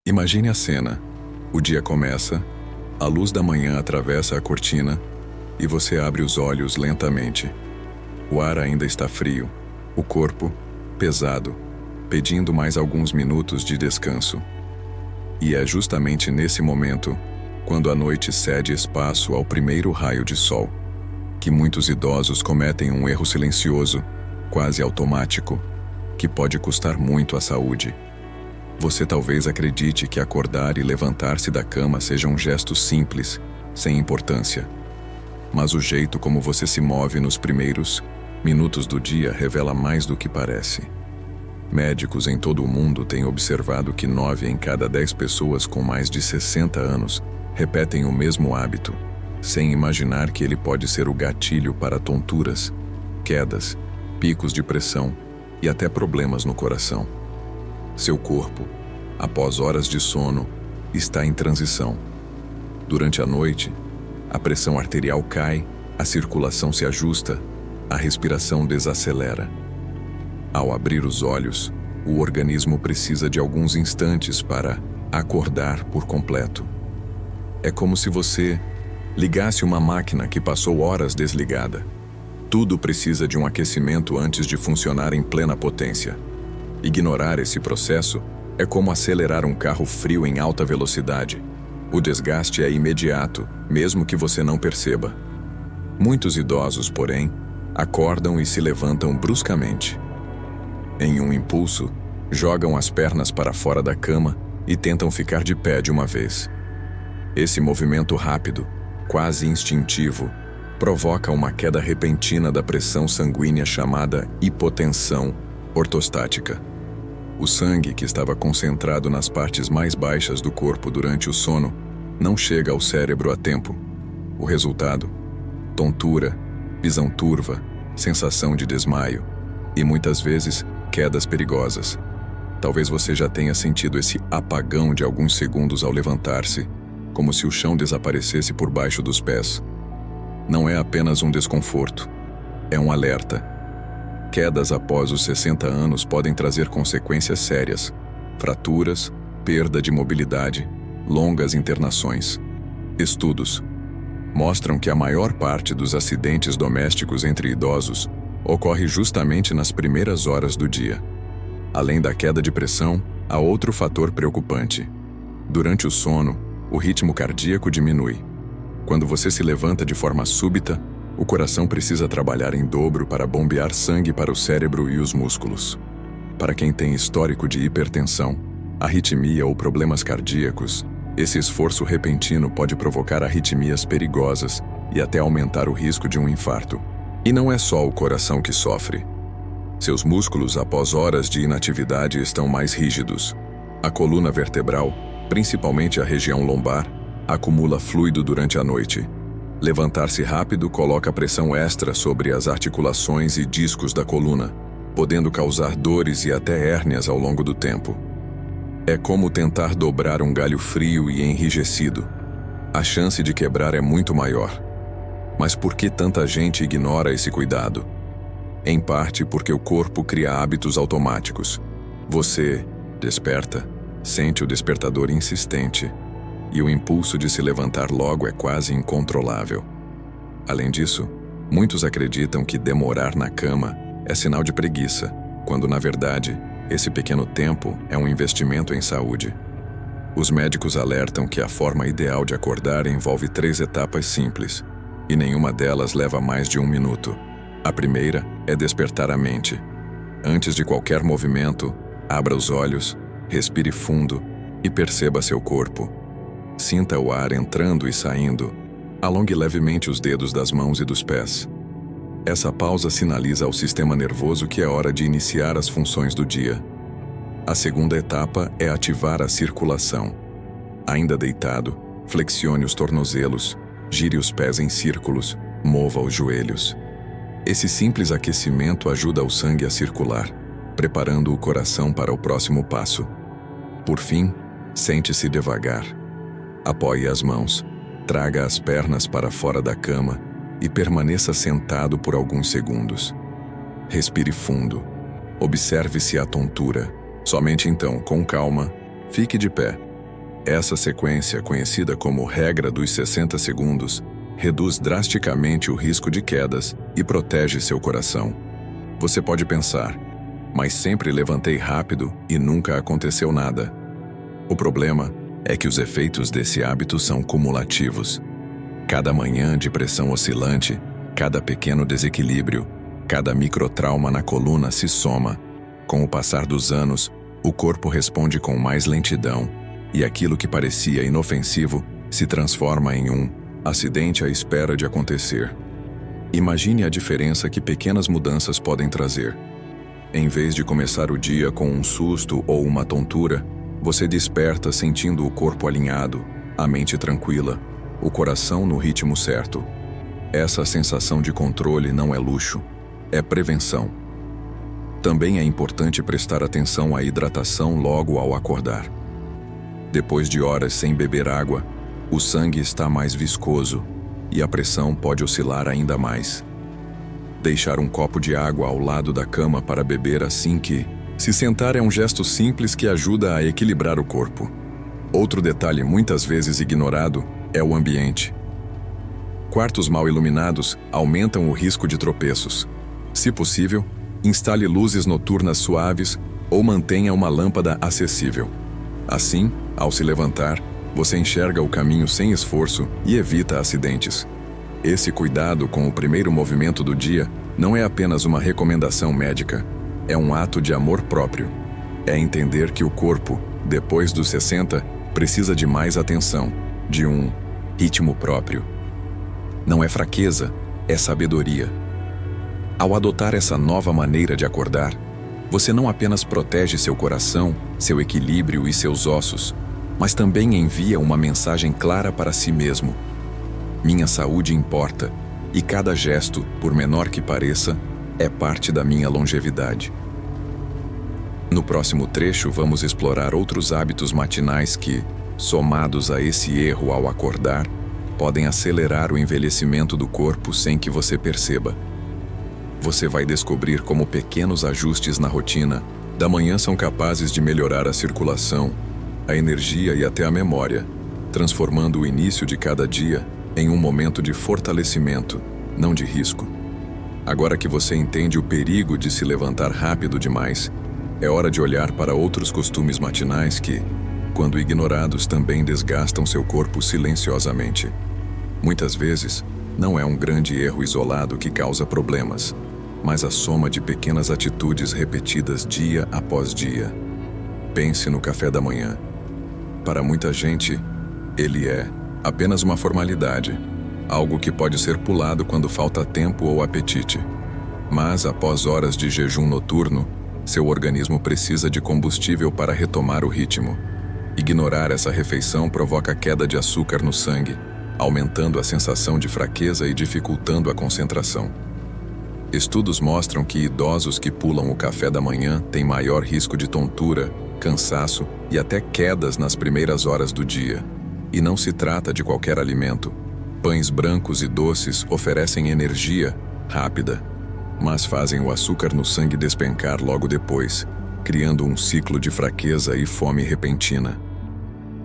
Imagine a cena. O dia começa, a luz da manhã atravessa a cortina e você abre os olhos lentamente. O ar ainda está frio, o corpo pesado, pedindo mais alguns minutos de descanso. E é justamente nesse momento, quando a noite cede espaço ao primeiro raio de sol, que muitos idosos cometem um erro silencioso, quase automático, que pode custar muito à saúde. Você talvez acredite que acordar e levantar-se da cama seja um gesto simples, sem importância. Mas o jeito como você se move nos primeiros minutos do dia revela mais do que parece. Médicos em todo o mundo têm observado que 9 em cada 10 pessoas com mais de 60 anos repetem o mesmo hábito, sem imaginar que ele pode ser o gatilho para tonturas, quedas, picos de pressão e até problemas no coração. Seu corpo, após horas de sono, está em transição. Durante a noite, a pressão arterial cai, a circulação se ajusta, a respiração desacelera. Ao abrir os olhos, o organismo precisa de alguns instantes para acordar por completo. É como se você ligasse uma máquina que passou horas desligada. Tudo precisa de um aquecimento antes de funcionar em plena potência. Ignorar esse processo é como acelerar um carro frio em alta velocidade. O desgaste é imediato, mesmo que você não perceba. Muitos idosos, porém, acordam e se levantam bruscamente. Em um impulso, jogam as pernas para fora da cama e tentam ficar de pé de uma vez. Esse movimento rápido, quase instintivo, provoca uma queda repentina da pressão sanguínea chamada hipotensão ortostática. O sangue que estava concentrado nas partes mais baixas do corpo durante o sono não chega ao cérebro a tempo. O resultado? Tontura, visão turva, sensação de desmaio e, muitas vezes, quedas perigosas. Talvez você já tenha sentido esse apagão de alguns segundos ao levantar-se, como se o chão desaparecesse por baixo dos pés. Não é apenas um desconforto, é um alerta. Quedas após os 60 anos podem trazer consequências sérias: fraturas, perda de mobilidade, longas internações. Estudos mostram que a maior parte dos acidentes domésticos entre idosos ocorre justamente nas primeiras horas do dia. Além da queda de pressão, há outro fator preocupante. Durante o sono, o ritmo cardíaco diminui. Quando você se levanta de forma súbita, o coração precisa trabalhar em dobro para bombear sangue para o cérebro e os músculos. Para quem tem histórico de hipertensão, arritmia ou problemas cardíacos, esse esforço repentino pode provocar arritmias perigosas e até aumentar o risco de um infarto. E não é só o coração que sofre. Seus músculos, após horas de inatividade, estão mais rígidos. A coluna vertebral, principalmente a região lombar, acumula fluido durante a noite. Levantar-se rápido coloca pressão extra sobre as articulações e discos da coluna, podendo causar dores e até hérnias ao longo do tempo. É como tentar dobrar um galho frio e enrijecido. A chance de quebrar é muito maior. Mas por que tanta gente ignora esse cuidado? Em parte porque o corpo cria hábitos automáticos. Você desperta, sente o despertador insistente, e o impulso de se levantar logo é quase incontrolável. Além disso, muitos acreditam que demorar na cama é sinal de preguiça, quando na verdade, esse pequeno tempo é um investimento em saúde. Os médicos alertam que a forma ideal de acordar envolve 3 etapas simples, e nenhuma delas leva mais de 1 minuto. A primeira é despertar a mente. Antes de qualquer movimento, abra os olhos, respire fundo e perceba seu corpo. Sinta o ar entrando e saindo. Alongue levemente os dedos das mãos e dos pés. Essa pausa sinaliza ao sistema nervoso que é hora de iniciar as funções do dia. A segunda etapa é ativar a circulação. Ainda deitado, flexione os tornozelos, gire os pés em círculos, mova os joelhos. Esse simples aquecimento ajuda o sangue a circular, preparando o coração para o próximo passo. Por fim, sente-se devagar. Apoie as mãos, traga as pernas para fora da cama e permaneça sentado por alguns segundos. Respire fundo. Observe-se a tontura. Somente então, com calma, fique de pé, Essa sequência, conhecida como regra dos 60 segundos, reduz drasticamente o risco de quedas e protege seu coração. Você pode pensar, mas sempre levantei rápido e nunca aconteceu nada. O problema é que os efeitos desse hábito são cumulativos. Cada manhã de pressão oscilante, cada pequeno desequilíbrio, cada microtrauma na coluna se soma. Com o passar dos anos, o corpo responde com mais lentidão, e aquilo que parecia inofensivo se transforma em um acidente à espera de acontecer. Imagine a diferença que pequenas mudanças podem trazer. Em vez de começar o dia com um susto ou uma tontura, você desperta sentindo o corpo alinhado, a mente tranquila, o coração no ritmo certo. Essa sensação de controle não é luxo, é prevenção. Também é importante prestar atenção à hidratação logo ao acordar. Depois de horas sem beber água, o sangue está mais viscoso e a pressão pode oscilar ainda mais. Deixar um copo de água ao lado da cama para beber assim que se sentar é um gesto simples que ajuda a equilibrar o corpo. Outro detalhe muitas vezes ignorado é o ambiente. Quartos mal iluminados aumentam o risco de tropeços. Se possível, instale luzes noturnas suaves ou mantenha uma lâmpada acessível. Assim, ao se levantar, você enxerga o caminho sem esforço e evita acidentes. Esse cuidado com o primeiro movimento do dia não é apenas uma recomendação médica, é um ato de amor próprio. É entender que o corpo, depois dos 60, precisa de mais atenção, de um ritmo próprio. Não é fraqueza, é sabedoria. Ao adotar essa nova maneira de acordar, você não apenas protege seu coração, seu equilíbrio e seus ossos, mas também envia uma mensagem clara para si mesmo. Minha saúde importa, e cada gesto, por menor que pareça, é parte da minha longevidade. No próximo trecho, vamos explorar outros hábitos matinais que, somados a esse erro ao acordar, podem acelerar o envelhecimento do corpo sem que você perceba. Você vai descobrir como pequenos ajustes na rotina da manhã são capazes de melhorar a circulação, a energia e até a memória, transformando o início de cada dia em um momento de fortalecimento, não de risco. Agora que você entende o perigo de se levantar rápido demais, é hora de olhar para outros costumes matinais que, quando ignorados, também desgastam seu corpo silenciosamente. Muitas vezes, não é um grande erro isolado que causa problemas, mas a soma de pequenas atitudes repetidas dia após dia. Pense no café da manhã. Para muita gente, ele é apenas uma formalidade, algo que pode ser pulado quando falta tempo ou apetite. Mas, após horas de jejum noturno, seu organismo precisa de combustível para retomar o ritmo. Ignorar essa refeição provoca queda de açúcar no sangue, aumentando a sensação de fraqueza e dificultando a concentração. Estudos mostram que idosos que pulam o café da manhã têm maior risco de tontura, cansaço e até quedas nas primeiras horas do dia. E não se trata de qualquer alimento. Pães brancos e doces oferecem energia rápida, mas fazem o açúcar no sangue despencar logo depois, criando um ciclo de fraqueza e fome repentina.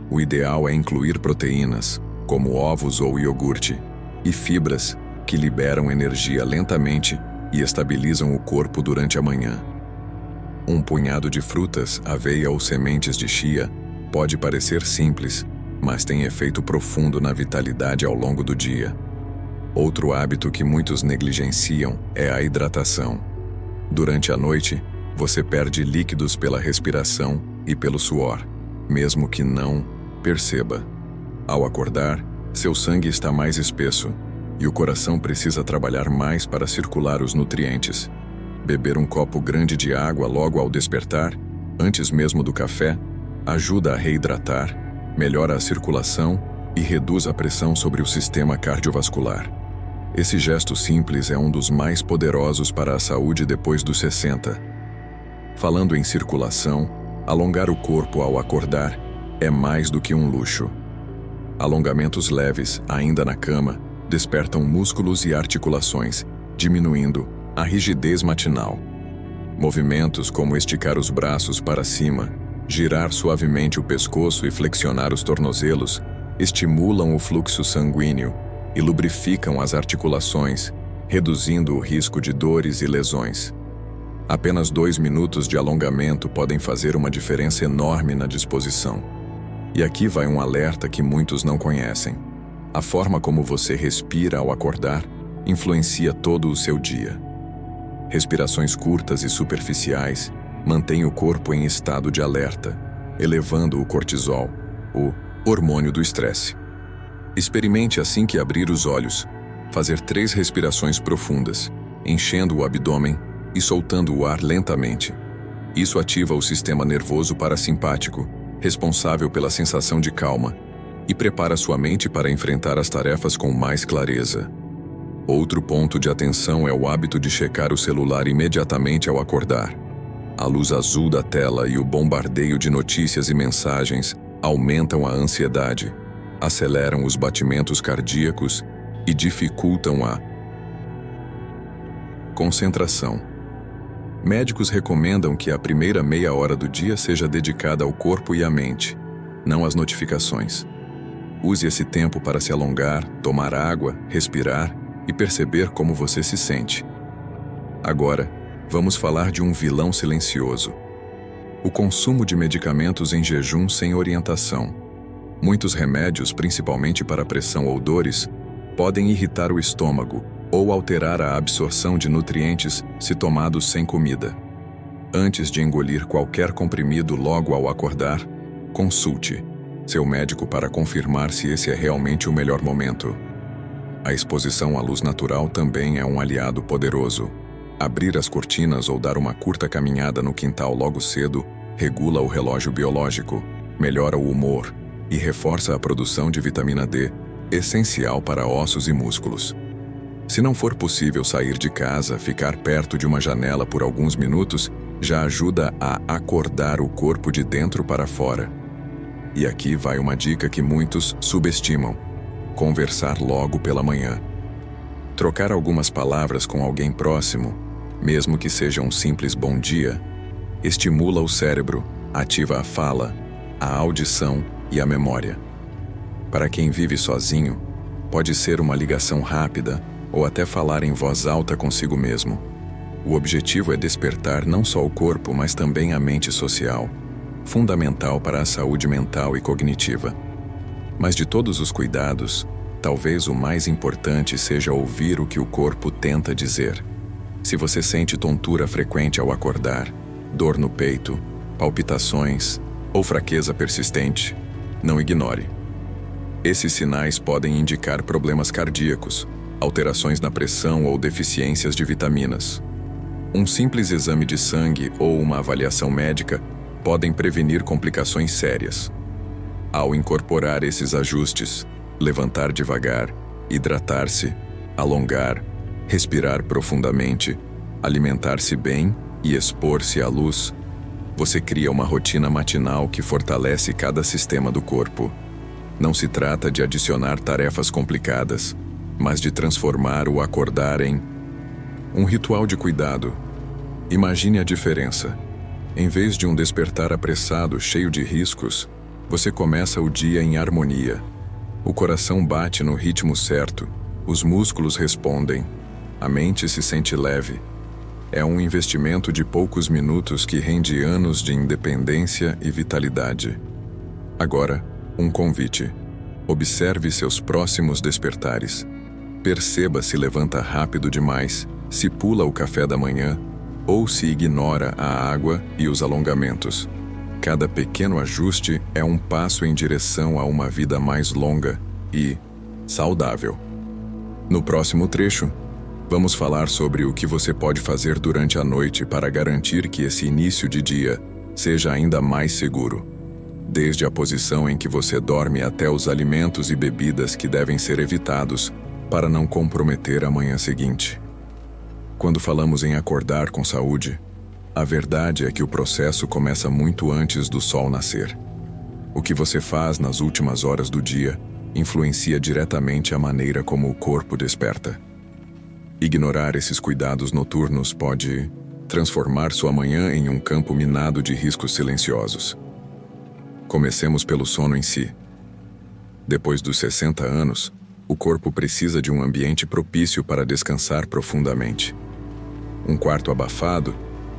O ideal é incluir proteínas, como ovos ou iogurte, e fibras, que liberam energia lentamente e estabilizam o corpo durante a manhã. Um punhado de frutas, aveia ou sementes de chia pode parecer simples, mas tem efeito profundo na vitalidade ao longo do dia. Outro hábito que muitos negligenciam é a hidratação. Durante a noite, você perde líquidos pela respiração e pelo suor, mesmo que não perceba. Ao acordar, seu sangue está mais espesso e o coração precisa trabalhar mais para circular os nutrientes. Beber um copo grande de água logo ao despertar, antes mesmo do café, ajuda a reidratar, melhora a circulação e reduz a pressão sobre o sistema cardiovascular. Esse gesto simples é um dos mais poderosos para a saúde depois dos 60. Falando em circulação, alongar o corpo ao acordar é mais do que um luxo. Alongamentos leves, ainda na cama, despertam músculos e articulações, diminuindo a rigidez matinal. Movimentos como esticar os braços para cima, Girar suavemente o pescoço e flexionar os tornozelos estimulam o fluxo sanguíneo e lubrificam as articulações, reduzindo o risco de dores e lesões. Apenas 2 minutos de alongamento podem fazer uma diferença enorme na disposição. E aqui vai um alerta que muitos não conhecem. A forma como você respira ao acordar influencia todo o seu dia. Respirações curtas e superficiais mantêm o corpo em estado de alerta, elevando o cortisol, o hormônio do estresse. Experimente assim que abrir os olhos, fazer 3 respirações profundas, enchendo o abdômen e soltando o ar lentamente. Isso ativa o sistema nervoso parasimpático, responsável pela sensação de calma, e prepara sua mente para enfrentar as tarefas com mais clareza. Outro ponto de atenção é o hábito de checar o celular imediatamente ao acordar. A luz azul da tela e o bombardeio de notícias e mensagens aumentam a ansiedade, aceleram os batimentos cardíacos e dificultam a concentração. Médicos recomendam que a primeira meia hora do dia seja dedicada ao corpo e à mente, não às notificações. Use esse tempo para se alongar, tomar água, respirar e perceber como você se sente. Agora, vamos falar de um vilão silencioso: o consumo de medicamentos em jejum sem orientação. Muitos remédios, principalmente para pressão ou dores, podem irritar o estômago ou alterar a absorção de nutrientes se tomados sem comida. Antes de engolir qualquer comprimido logo ao acordar, consulte seu médico para confirmar se esse é realmente o melhor momento. A exposição à luz natural também é um aliado poderoso. Abrir as cortinas ou dar uma curta caminhada no quintal logo cedo regula o relógio biológico, melhora o humor e reforça a produção de vitamina D, essencial para ossos e músculos. Se não for possível sair de casa, ficar perto de uma janela por alguns minutos já ajuda a acordar o corpo de dentro para fora. E aqui vai uma dica que muitos subestimam: conversar logo pela manhã. Trocar algumas palavras com alguém próximo, mesmo que seja um simples bom dia, estimula o cérebro, ativa a fala, a audição e a memória. Para quem vive sozinho, pode ser uma ligação rápida ou até falar em voz alta consigo mesmo. O objetivo é despertar não só o corpo, mas também a mente social, fundamental para a saúde mental e cognitiva. Mas de todos os cuidados, talvez o mais importante seja ouvir o que o corpo tenta dizer. Se você sente tontura frequente ao acordar, dor no peito, palpitações ou fraqueza persistente, não ignore. Esses sinais podem indicar problemas cardíacos, alterações na pressão ou deficiências de vitaminas. Um simples exame de sangue ou uma avaliação médica podem prevenir complicações sérias. Ao incorporar esses ajustes, levantar devagar, hidratar-se, alongar, respirar profundamente, alimentar-se bem e expor-se à luz, você cria uma rotina matinal que fortalece cada sistema do corpo. Não se trata de adicionar tarefas complicadas, mas de transformar o acordar em um ritual de cuidado. Imagine a diferença. Em vez de um despertar apressado, cheio de riscos, você começa o dia em harmonia. O coração bate no ritmo certo, os músculos respondem, a mente se sente leve. É um investimento de poucos minutos que rende anos de independência e vitalidade. Agora, um convite. Observe seus próximos despertares. Perceba se levanta rápido demais, se pula o café da manhã, ou se ignora a água e os alongamentos. Cada pequeno ajuste é um passo em direção a uma vida mais longa e saudável. No próximo trecho, vamos falar sobre o que você pode fazer durante a noite para garantir que esse início de dia seja ainda mais seguro. Desde a posição em que você dorme até os alimentos e bebidas que devem ser evitados para não comprometer a manhã seguinte. Quando falamos em acordar com saúde, a verdade é que o processo começa muito antes do sol nascer. O que você faz nas últimas horas do dia influencia diretamente a maneira como o corpo desperta. Ignorar esses cuidados noturnos pode transformar sua manhã em um campo minado de riscos silenciosos. Comecemos pelo sono em si. Depois dos 60 anos, o corpo precisa de um ambiente propício para descansar profundamente. Um quarto abafado,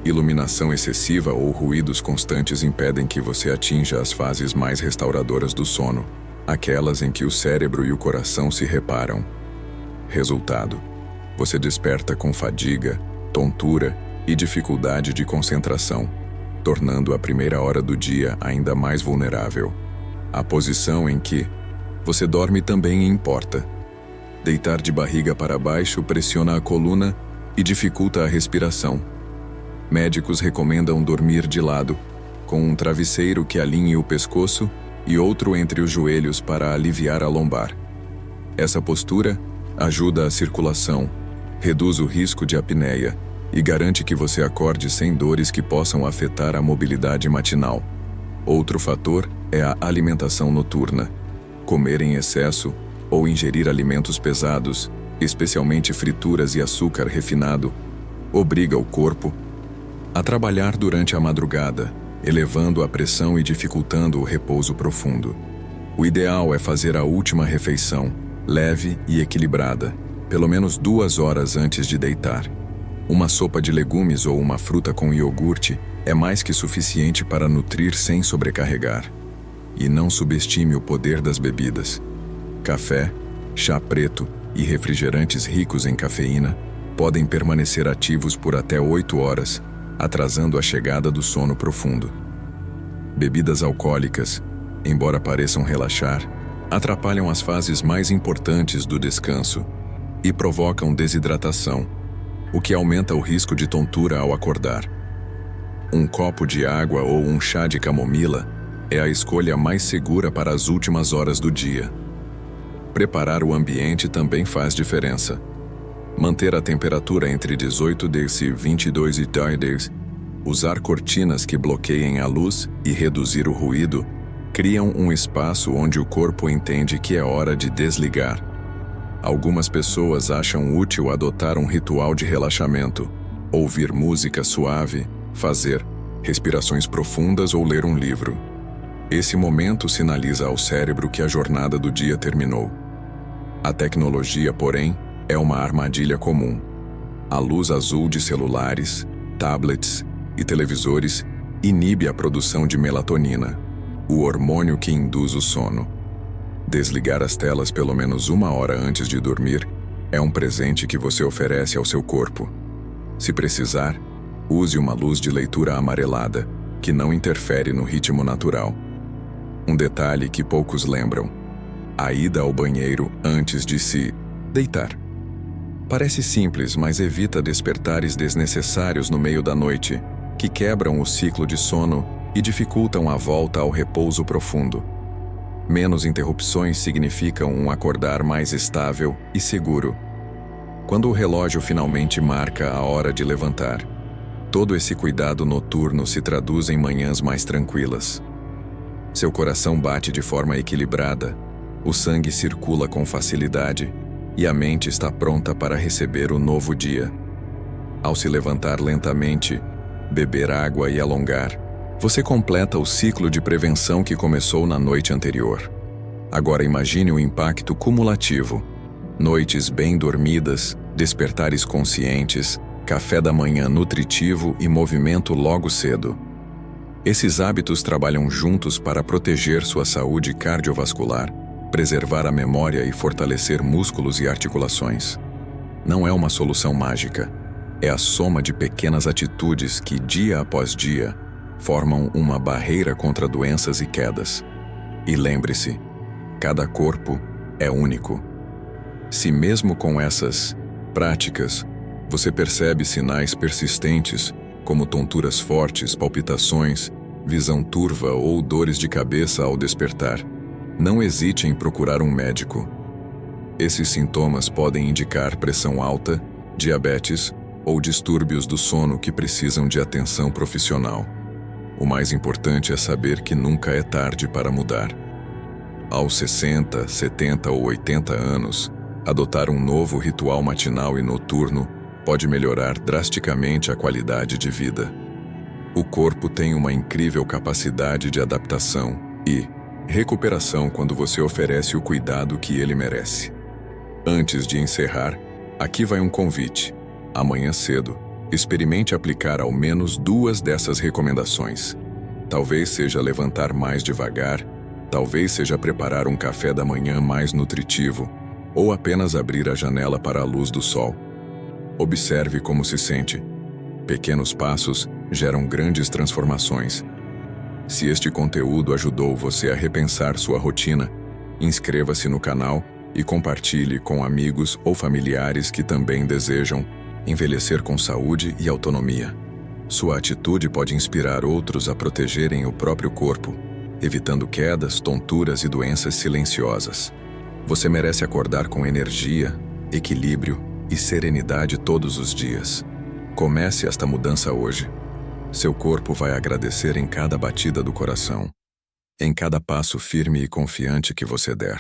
iluminação excessiva ou ruídos constantes impedem que você atinja as fases mais restauradoras do sono, aquelas em que o cérebro e o coração se reparam. Resultado: você desperta com fadiga, tontura e dificuldade de concentração, tornando a primeira hora do dia ainda mais vulnerável. A posição em que você dorme também importa. Deitar de barriga para baixo pressiona a coluna e dificulta a respiração. Médicos recomendam dormir de lado, com um travesseiro que alinhe o pescoço e outro entre os joelhos para aliviar a lombar. Essa postura ajuda a circulação, reduz o risco de apneia e garante que você acorde sem dores que possam afetar a mobilidade matinal. Outro fator é a alimentação noturna. Comer em excesso ou ingerir alimentos pesados, especialmente frituras e açúcar refinado, obriga o corpo a trabalhar durante a madrugada, elevando a pressão e dificultando o repouso profundo. O ideal é fazer a última refeição, leve e equilibrada, pelo menos 2 horas antes de deitar. Uma sopa de legumes ou uma fruta com iogurte é mais que suficiente para nutrir sem sobrecarregar. E não subestime o poder das bebidas. Café, chá preto e refrigerantes ricos em cafeína podem permanecer ativos por até 8 horas, atrasando a chegada do sono profundo. Bebidas alcoólicas, embora pareçam relaxar, atrapalham as fases mais importantes do descanso e provocam desidratação, o que aumenta o risco de tontura ao acordar. Um copo de água ou um chá de camomila é a escolha mais segura para as últimas horas do dia. Preparar o ambiente também faz diferença. Manter a temperatura entre 18 degrees e 22 degrees, usar cortinas que bloqueiem a luz e reduzir o ruído, criam um espaço onde o corpo entende que é hora de desligar. Algumas pessoas acham útil adotar um ritual de relaxamento, ouvir música suave, fazer respirações profundas ou ler um livro. Esse momento sinaliza ao cérebro que a jornada do dia terminou. A tecnologia, porém, é uma armadilha comum. A luz azul de celulares, tablets e televisores inibe a produção de melatonina, o hormônio que induz o sono. Desligar as telas pelo menos 1 hora antes de dormir é um presente que você oferece ao seu corpo. Se precisar, use uma luz de leitura amarelada, que não interfere no ritmo natural. Um detalhe que poucos lembram: a ida ao banheiro antes de se deitar. Parece simples, mas evita despertares desnecessários no meio da noite, que quebram o ciclo de sono e dificultam a volta ao repouso profundo. Menos interrupções significam um acordar mais estável e seguro. Quando o relógio finalmente marca a hora de levantar, todo esse cuidado noturno se traduz em manhãs mais tranquilas. Seu coração bate de forma equilibrada, o sangue circula com facilidade e a mente está pronta para receber o novo dia. Ao se levantar lentamente, beber água e alongar, você completa o ciclo de prevenção que começou na noite anterior. Agora imagine o impacto cumulativo: noites bem dormidas, despertares conscientes, café da manhã nutritivo e movimento logo cedo. Esses hábitos trabalham juntos para proteger sua saúde cardiovascular, preservar a memória e fortalecer músculos e articulações. Não é uma solução mágica. É a soma de pequenas atitudes que, dia após dia, formam uma barreira contra doenças e quedas. E lembre-se, cada corpo é único. Se mesmo com essas práticas, você percebe sinais persistentes, como tonturas fortes, palpitações, visão turva ou dores de cabeça ao despertar, não hesite em procurar um médico. Esses sintomas podem indicar pressão alta, diabetes ou distúrbios do sono que precisam de atenção profissional. O mais importante é saber que nunca é tarde para mudar. Aos 60, 70 ou 80 anos, adotar um novo ritual matinal e noturno pode melhorar drasticamente a qualidade de vida. O corpo tem uma incrível capacidade de adaptação E recuperação quando você oferece o cuidado que ele merece. Antes de encerrar, aqui vai um convite. Amanhã cedo, experimente aplicar ao menos 2 dessas recomendações. Talvez seja levantar mais devagar, talvez seja preparar um café da manhã mais nutritivo, ou apenas abrir a janela para a luz do sol. Observe como se sente. Pequenos passos geram grandes transformações. Se este conteúdo ajudou você a repensar sua rotina, inscreva-se no canal e compartilhe com amigos ou familiares que também desejam envelhecer com saúde e autonomia. Sua atitude pode inspirar outros a protegerem o próprio corpo, evitando quedas, tonturas e doenças silenciosas. Você merece acordar com energia, equilíbrio e serenidade todos os dias. Comece esta mudança hoje. Seu corpo vai agradecer em cada batida do coração, em cada passo firme e confiante que você der.